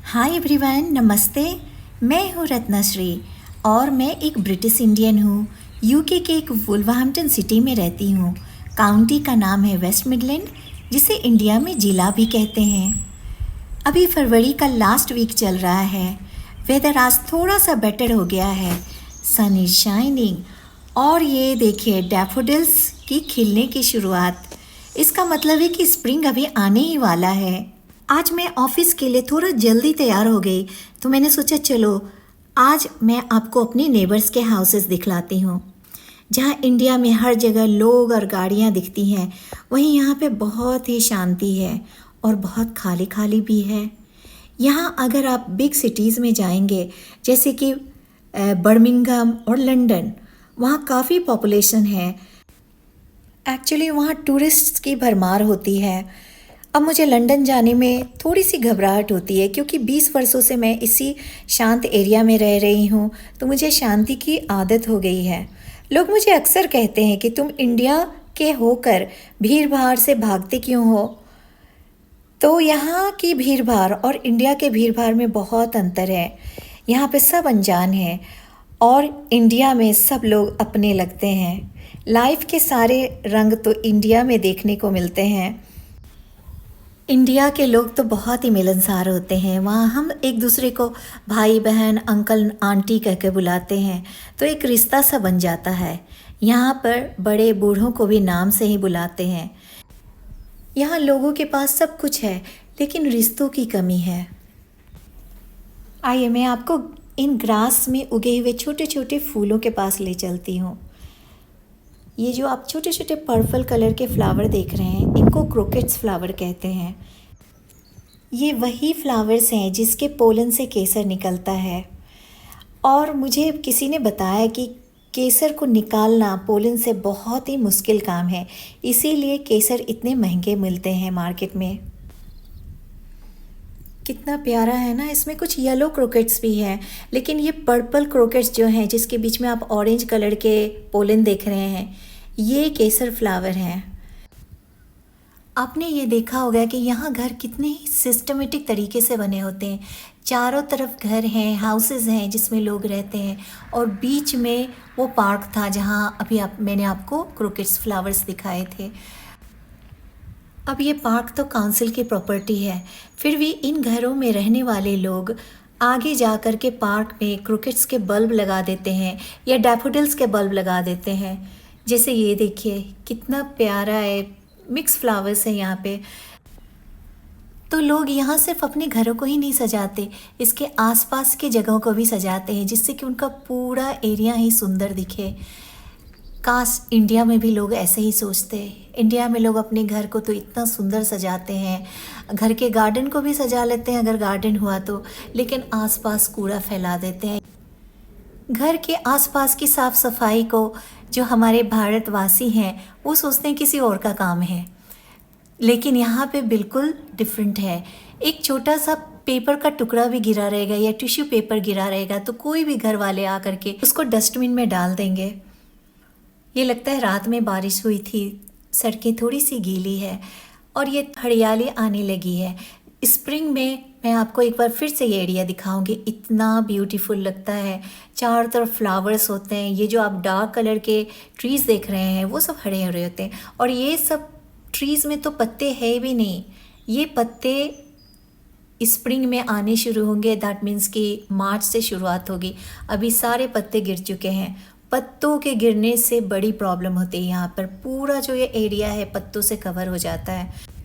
Hi everyone, नमस्ते। मैं हूँ रत्नाश्री और मैं एक ब्रिटिश इंडियन हूँ। यूके के एक वुल्वरहैम्पटन सिटी में रहती हूँ। काउंटी का नाम है वेस्ट मिडलैंड, जिसे इंडिया में जिला भी कहते हैं। अभी फरवरी का लास्ट वीक चल रहा है। वेदर आज थोड़ा सा बेटर हो गया है। सन इज शाइनिंग और ये देखिए डैफोडिल्स की खिलने की शुरुआत। इसका मतलब है कि स्प्रिंग अभी आने ही वाला है। आज मैं ऑफिस के लिए थोड़ा जल्दी तैयार हो गई, तो मैंने सोचा चलो आज मैं आपको अपने नेबर्स के हाउसेस दिखलाती हूँ। जहाँ इंडिया में हर जगह लोग और गाड़ियाँ दिखती हैं, वहीं यहाँ पे बहुत ही शांति है और बहुत खाली खाली भी है। यहाँ अगर आप बिग सिटीज़ में जाएंगे, जैसे कि बर्मिंघम और लंदन, वहाँ काफ़ी पॉपुलेशन है। एक्चुअली वहाँ टूरिस्ट्स की भरमार होती है। अब मुझे लंदन जाने में थोड़ी सी घबराहट होती है, क्योंकि 20 वर्षों से मैं इसी शांत एरिया में रह रही हूँ, तो मुझे शांति की आदत हो गई है। लोग मुझे अक्सर कहते हैं कि तुम इंडिया के होकर भीड़ भाड़ से भागते क्यों हो। तो यहाँ की भीड़ भाड़ और इंडिया के भीड़ भाड़ में बहुत अंतर है। यहाँ पे सब अनजान है और इंडिया में सब लोग अपने लगते हैं। लाइफ के सारे रंग तो इंडिया में देखने को मिलते हैं। इंडिया के लोग तो बहुत ही मिलनसार होते हैं। वहाँ हम एक दूसरे को भाई बहन अंकल आंटी कह के बुलाते हैं, तो एक रिश्ता सा बन जाता है। यहाँ पर बड़े बूढ़ों को भी नाम से ही बुलाते हैं। यहाँ लोगों के पास सब कुछ है, लेकिन रिश्तों की कमी है। आइए मैं आपको इन ग्रास में उगे हुए छोटे छोटे फूलों के पास ले चलती हूँ। ये जो आप छोटे छोटे पर्पल कलर के फ्लावर देख रहे हैं, इनको क्रोकेट्स फ्लावर कहते हैं। ये वही फ्लावर्स हैं जिसके पोलन से केसर निकलता है। और मुझे किसी ने बताया कि केसर को निकालना पोलन से बहुत ही मुश्किल काम है, इसीलिए केसर इतने महंगे मिलते हैं मार्केट में। कितना प्यारा है ना। इसमें कुछ येलो क्रोकेट्स भी हैं, लेकिन ये पर्पल क्रोकेट्स जो हैं, जिसके बीच में आप ऑरेंज कलर के पोलन देख रहे हैं, ये केसर फ्लावर हैं। आपने ये देखा होगा कि यहाँ घर कितने ही सिस्टमेटिक तरीके से बने होते हैं। चारों तरफ घर हैं, हाउसेस हैं जिसमें लोग रहते हैं, और बीच में वो पार्क था जहाँ अभी मैंने आपको क्रोकेट्स फ्लावर्स दिखाए थे। अब ये पार्क तो काउंसिल की प्रॉपर्टी है, फिर भी इन घरों में रहने वाले लोग आगे जा कर के पार्क में क्रोकेट्स के बल्ब लगा देते हैं या डैफोडिल्स के बल्ब लगा देते हैं। जैसे ये देखिए कितना प्यारा है, मिक्स फ्लावर्स है यहाँ पे। तो लोग यहाँ सिर्फ अपने घरों को ही नहीं सजाते, इसके आसपास के जगहों को भी सजाते हैं, जिससे कि उनका पूरा एरिया ही सुंदर दिखे। काश इंडिया में भी लोग ऐसे ही सोचते हैं। इंडिया में लोग अपने घर को तो इतना सुंदर सजाते हैं, घर के गार्डन को भी सजा लेते हैं अगर गार्डन हुआ तो, लेकिन आसपास कूड़ा फैला देते हैं। घर के आसपास की साफ सफाई को जो हमारे भारतवासी हैं वो सोचते हैं किसी और का काम है, लेकिन यहाँ पे बिल्कुल डिफरेंट है। एक छोटा सा पेपर का टुकड़ा भी गिरा रहेगा या टिश्यू पेपर गिरा रहेगा तो कोई भी घर वाले आकर के उसको डस्टबिन में डाल देंगे। ये लगता है रात में बारिश हुई थी, सड़कें थोड़ी सी गीली है और ये हरियाली आने लगी है। स्प्रिंग में मैं आपको एक बार फिर से ये एरिया दिखाऊंगी, इतना ब्यूटीफुल लगता है। चारों तरफ फ्लावर्स होते हैं। ये जो आप डार्क कलर के ट्रीज़ देख रहे हैं वो सब हरे हरे होते हैं, और ये सब ट्रीज़ में तो पत्ते है भी नहीं। ये पत्ते स्प्रिंग में आने शुरू होंगे, दैट मीन्स कि मार्च से शुरुआत होगी। अभी सारे पत्ते गिर चुके हैं। पत्तों के गिरने से बड़ी प्रॉब्लम होती है यहाँ पर। पूरा जो ये एरिया है पत्तों से कवर हो जाता है।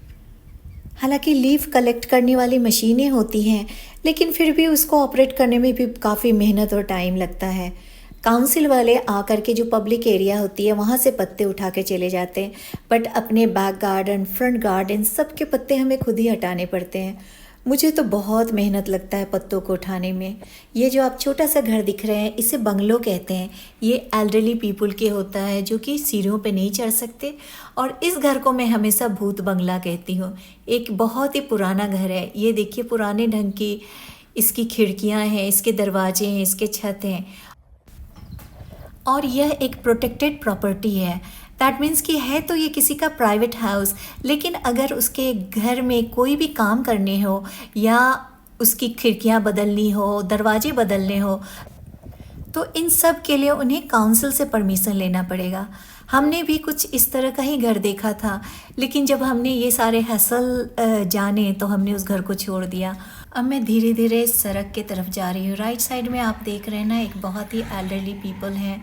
हालांकि लीफ कलेक्ट करने वाली मशीनें होती हैं, लेकिन फिर भी उसको ऑपरेट करने में भी काफ़ी मेहनत और टाइम लगता है। काउंसिल वाले आकर के जो पब्लिक एरिया होती है वहाँ से पत्ते उठा के चले जाते हैं, बट अपने बैक गार्डन, फ्रंट गार्डन, सब के पत्ते हमें खुद ही हटाने पड़ते हैं। मुझे तो बहुत मेहनत लगता है पत्तों को उठाने में। ये जो आप छोटा सा घर दिख रहे हैं, इसे बंगलो कहते हैं। ये एल्डरली पीपल के होता है जो कि सीढ़ियों पे नहीं चढ़ सकते, और इस घर को मैं हमेशा भूत बंगला कहती हूँ। एक बहुत ही पुराना घर है। ये देखिए पुराने ढंग की इसकी खिड़कियाँ हैं, इसके दरवाजे हैं, इसके छत हैं, और यह एक प्रोटेक्टेड प्रॉपर्टी है। दैट मीन्स कि है तो ये किसी का प्राइवेट हाउस, लेकिन अगर उसके घर में कोई भी काम करने हो या उसकी खिड़कियां बदलनी हो, दरवाजे बदलने हो, तो इन सब के लिए उन्हें काउंसिल से परमिशन लेना पड़ेगा। हमने भी कुछ इस तरह का ही घर देखा था, लेकिन जब हमने ये सारे हसल जाने तो हमने उस घर को छोड़ दिया। अब मैं धीरे धीरे सड़क के तरफ जा रही हूँ। राइट साइड में आप देख रहे हैं ना, एक बहुत ही एल्डरली पीपल हैं,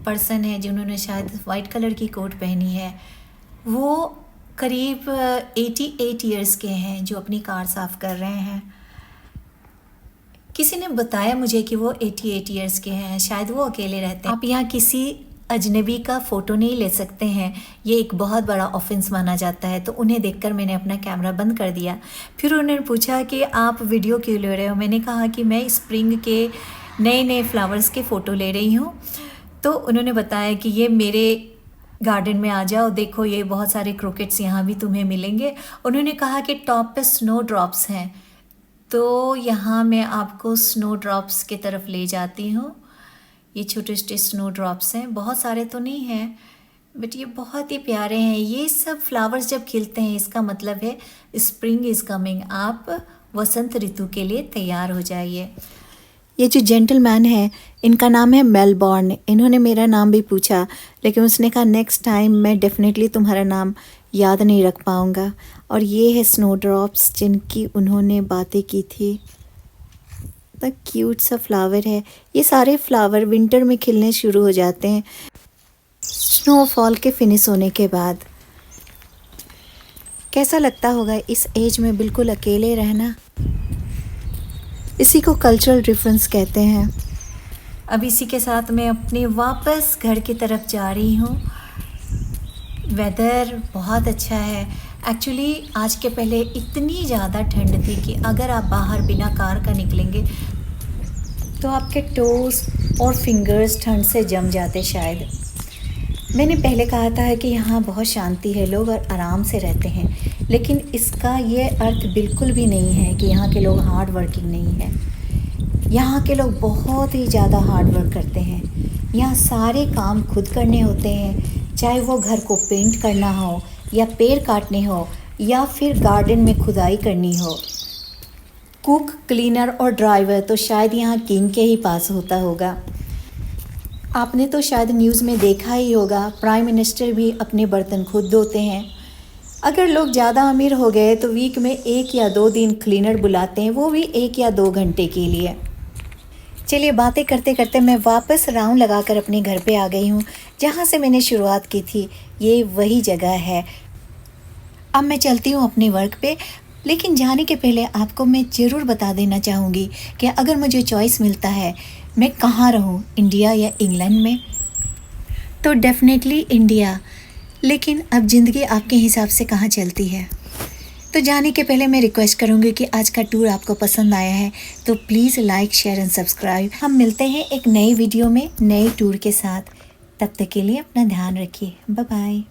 पर्सन है जिन्होंने शायद वाइट कलर की कोट पहनी है। वो करीब 88 ईयर्स के हैं जो अपनी कार साफ़ कर रहे हैं। किसी ने बताया मुझे कि वो 88 ईयर्स के हैं, शायद वो अकेले रहते हैं। आप यहाँ किसी अजनबी का फ़ोटो नहीं ले सकते हैं, ये एक बहुत बड़ा ऑफेंस माना जाता है। तो उन्हें देखकर मैंने अपना कैमरा बंद कर दिया। फिर उन्होंने पूछा कि आप वीडियो क्यों ले रहे हो। मैंने कहा कि मैं स्प्रिंग के नए नए फ्लावर्स के फ़ोटो ले रही हूँ। तो उन्होंने बताया कि ये मेरे गार्डन में आ जाओ, देखो ये बहुत सारे क्रोकेट्स यहाँ भी तुम्हें मिलेंगे। उन्होंने कहा कि टॉप पे स्नो ड्रॉप्स हैं, तो यहाँ मैं आपको स्नो ड्रॉप्स की तरफ ले जाती हूँ। ये छोटे छोटे स्नो ड्रॉप्स हैं, बहुत सारे तो नहीं हैं बट ये बहुत ही प्यारे हैं। ये सब फ्लावर्स जब खिलते हैं इसका मतलब है स्प्रिंग इज़ कमिंग, आप वसंत ऋतु के लिए तैयार हो जाइए। ये जो जेंटलमैन है इनका नाम है मेलबॉर्न। इन्होंने मेरा नाम भी पूछा, लेकिन उसने कहा नेक्स्ट टाइम मैं डेफिनेटली तुम्हारा नाम याद नहीं रख पाऊँगा। और ये है स्नो ड्रॉप्स जिनकी उन्होंने बातें की थी। तो क्यूट सा फ्लावर है। ये सारे फ्लावर विंटर में खिलने शुरू हो जाते हैं स्नोफॉल के फिनिश होने के बाद। कैसा लगता होगा इस एज में बिल्कुल अकेले रहना। इसी को कल्चरल डिफरेंस कहते हैं। अब इसी के साथ मैं अपने वापस घर की तरफ जा रही हूँ। वेदर बहुत अच्छा है। एक्चुअली आज के पहले इतनी ज़्यादा ठंड थी कि अगर आप बाहर बिना कार का निकलेंगे तो आपके टोस और फिंगर्स ठंड से जम जाते शायद। मैंने पहले कहा था कि यहाँ बहुत शांति है, लोग आराम से रहते हैं, लेकिन इसका ये अर्थ बिल्कुल भी नहीं है कि यहाँ के लोग हार्ड वर्किंग नहीं है। यहाँ के लोग बहुत ही ज़्यादा हार्ड वर्क करते हैं। यहाँ सारे काम खुद करने होते हैं, चाहे वो घर को पेंट करना हो या पेड़ काटने हो या फिर गार्डन में खुदाई करनी हो। कुक, क्लीनर और ड्राइवर तो शायद यहाँ किंग के ही पास होता होगा। आपने तो शायद न्यूज़ में देखा ही होगा, प्राइम मिनिस्टर भी अपने बर्तन खुद धोते हैं। अगर लोग ज़्यादा अमीर हो गए तो वीक में 1 या 2 दिन क्लीनर बुलाते हैं, वो भी 1 या 2 घंटे के लिए। चलिए बातें करते करते मैं वापस राउंड लगाकर अपने घर पे आ गई हूँ, जहाँ से मैंने शुरुआत की थी। ये वही जगह है। अब मैं चलती हूँ अपने वर्क पे, लेकिन जाने के पहले आपको मैं ज़रूर बता देना चाहूँगी कि अगर मुझे चॉइस मिलता है मैं कहाँ रहूँ, इंडिया या इंग्लैंड में, तो डेफिनेटली इंडिया। लेकिन अब ज़िंदगी आपके हिसाब से कहाँ चलती है। तो जाने के पहले मैं रिक्वेस्ट करूँगी कि आज का टूर आपको पसंद आया है तो please like, share and subscribe. हम मिलते हैं एक नई वीडियो में नए टूर के साथ। तब तक के लिए अपना ध्यान रखिए। Bye bye.